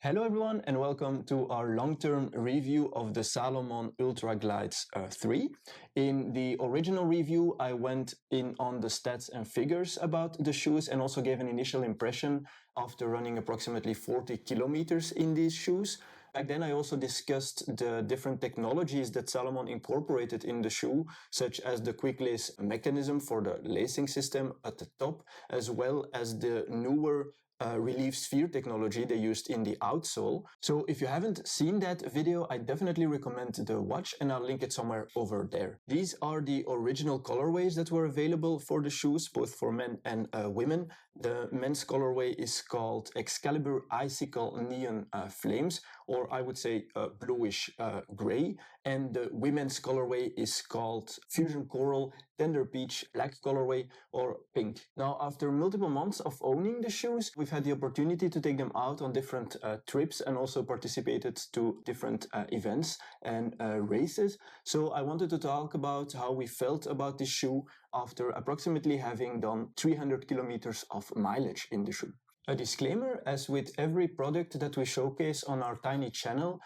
Hello everyone and welcome to our long-term review of the Salomon Ultra Glide 3. In the original review I went in on the stats and figures about the shoes and also gave an initial impression after running approximately 40 kilometers in these shoes. Back then I also discussed the different technologies that Salomon incorporated in the shoe, such as the quick lace mechanism for the lacing system at the top, as well as the newer relief sphere technology they used in the outsole. So if you haven't seen that video, I definitely recommend the watch and I'll link it somewhere over there. These are the original colorways that were available for the shoes, both for men and women. The men's colorway is called Excalibur Icicle Neon Flames, or I would say bluish gray, and the women's colorway is called Fusion Coral Tender Peach Black colorway, or pink. Now, after multiple months of owning the shoes, we've had the opportunity to take them out on different trips and also participated to different events and races. So I wanted to talk about how we felt about this shoe after approximately having done 300 kilometers of mileage in the shoe. A disclaimer, as with every product that we showcase on our tiny channel,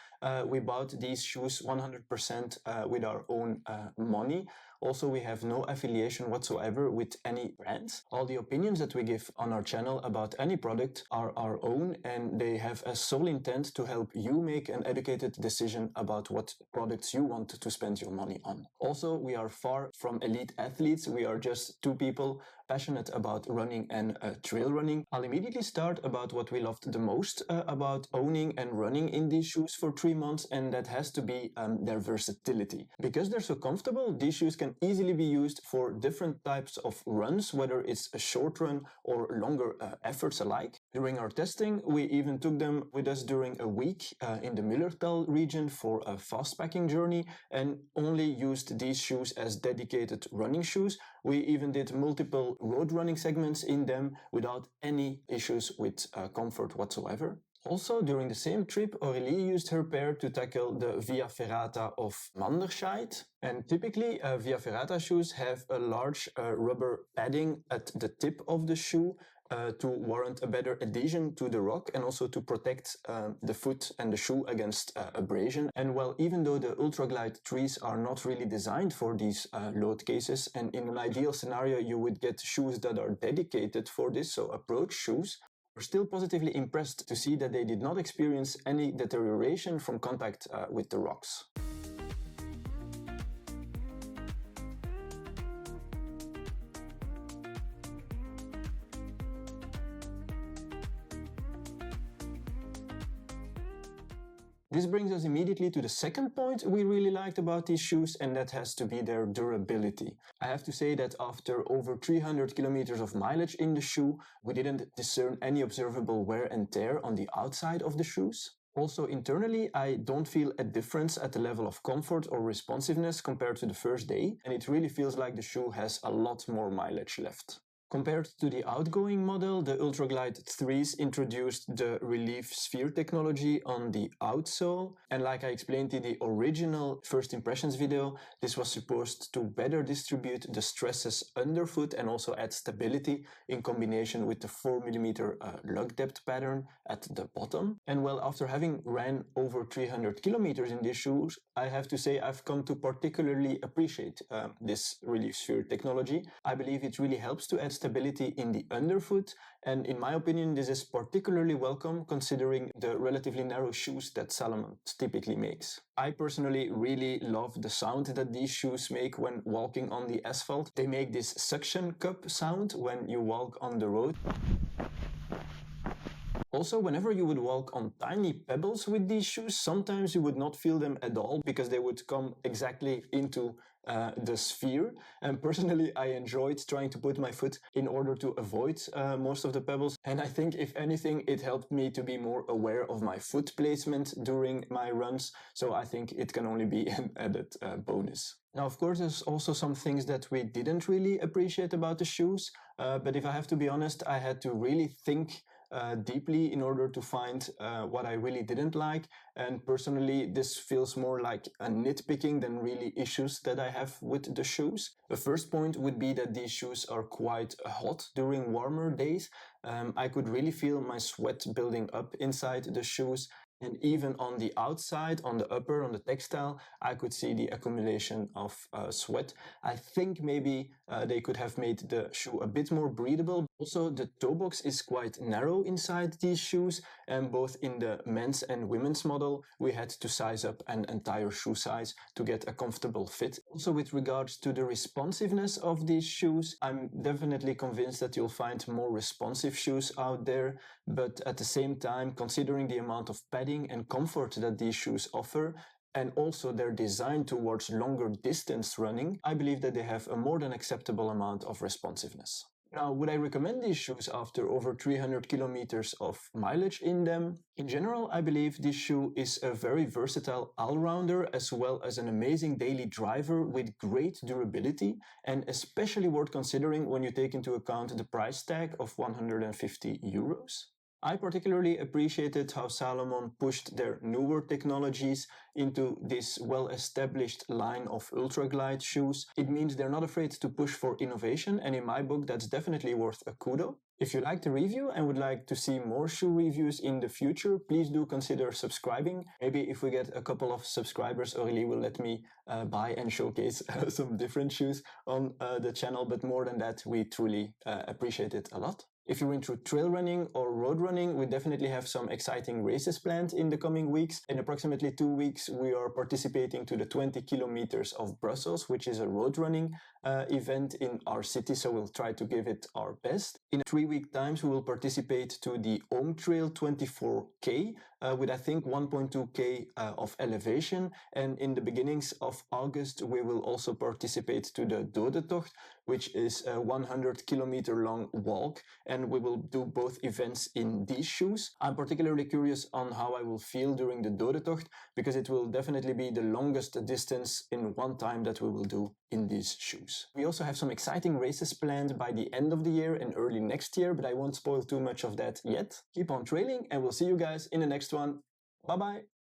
we bought these shoes 100% with our own money. Also, we have no affiliation whatsoever with any brands. All the opinions that we give on our channel about any product are our own, and they have a sole intent to help you make an educated decision about what products you want to spend your money on. Also, we are far from elite athletes. We are just two people passionate about running and trail running. I'll immediately start about what we loved the most about owning and running in these shoes for 3 months, and that has to be their versatility. Because they're so comfortable, these shoes can easily be used for different types of runs, whether it's a short run or longer efforts alike. During our testing, we even took them with us during a week in the Millertal region for a fast packing journey and only used these shoes as dedicated running shoes. We even did multiple road running segments in them without any issues with comfort whatsoever. Also, during the same trip, Aurélie used her pair to tackle the Via Ferrata of Manderscheid. And typically, Via Ferrata shoes have a large rubber padding at the tip of the shoe to warrant a better adhesion to the rock and also to protect the foot and the shoe against abrasion. And well, even though the Ultra Glide 3s are not really designed for these load cases, and in an ideal scenario, you would get shoes that are dedicated for this, so approach shoes, we're still positively impressed to see that they did not experience any deterioration from contact with the rocks. This brings us immediately to the second point we really liked about these shoes, and that has to be their durability. I have to say that after over 300 kilometers of mileage in the shoe, we didn't discern any observable wear and tear on the outside of the shoes. Also internally, I don't feel a difference at the level of comfort or responsiveness compared to the first day, and it really feels like the shoe has a lot more mileage left. Compared to the outgoing model, the Ultra Glide 3s introduced the relief sphere technology on the outsole. And like I explained in the original first impressions video, this was supposed to better distribute the stresses underfoot and also add stability in combination with the 4mm lug depth pattern at the bottom. And well, after having ran over 300 kilometers in these shoes, I have to say I've come to particularly appreciate this relief sphere technology. I believe it really helps to add stability in the underfoot, and in my opinion this is particularly welcome considering the relatively narrow shoes that Salomon typically makes. I personally really love the sound that these shoes make when walking on the asphalt. They make this suction cup sound when you walk on the road. Also, whenever you would walk on tiny pebbles with these shoes, sometimes you would not feel them at all because they would come exactly into the sphere. And personally, I enjoyed trying to put my foot in order to avoid most of the pebbles. And I think, if anything, it helped me to be more aware of my foot placement during my runs. So I think it can only be an added bonus. Now, of course, there's also some things that we didn't really appreciate about the shoes. But if I have to be honest, I had to really think deeply in order to find what I really didn't like. And personally, this feels more like a nitpicking than really issues that I have with the shoes. The first point would be that these shoes are quite hot during warmer days. I could really feel my sweat building up inside the shoes. And even on the outside, on the upper, on the textile, I could see the accumulation of sweat. I think maybe they could have made the shoe a bit more breathable. Also, the toe box is quite narrow inside these shoes, and both in the men's and women's model, we had to size up an entire shoe size to get a comfortable fit. Also, with regards to the responsiveness of these shoes, I'm definitely convinced that you'll find more responsive shoes out there, but at the same time, considering the amount of padding and comfort that these shoes offer, and also their design towards longer distance running, I believe that they have a more than acceptable amount of responsiveness. Now, would I recommend these shoes after over 300 kilometers of mileage in them? In general, I believe this shoe is a very versatile all-rounder as well as an amazing daily driver with great durability, and especially worth considering when you take into account the price tag of 150 euros. I particularly appreciated how Salomon pushed their newer technologies into this well-established line of Ultra Glide shoes. It means they're not afraid to push for innovation, and in my book that's definitely worth a kudo. If you liked the review and would like to see more shoe reviews in the future, please do consider subscribing. Maybe if we get a couple of subscribers, Aurélie will let me buy and showcase some different shoes on the channel, but more than that, we truly appreciate it a lot. If you're into trail running or road running, we definitely have some exciting races planned in the coming weeks. In approximately 2 weeks, we are participating to the 20 kilometers of Brussels, which is a road running event in our city, so we'll try to give it our best. In 3 week times, we will participate to the Ohm Trail 24K with I think 1.2K of elevation, and in the beginnings of August, we will also participate to the Dodetocht, which is a 100-kilometer long walk, and we will do both events in these shoes. I'm particularly curious on how I will feel during the Dodetocht, because it will definitely be the longest distance in one time that we will do in these shoes. We also have some exciting races planned by the end of the year and early next year, but I won't spoil too much of that yet. Keep on trailing, and we'll see you guys in the next one. Bye bye!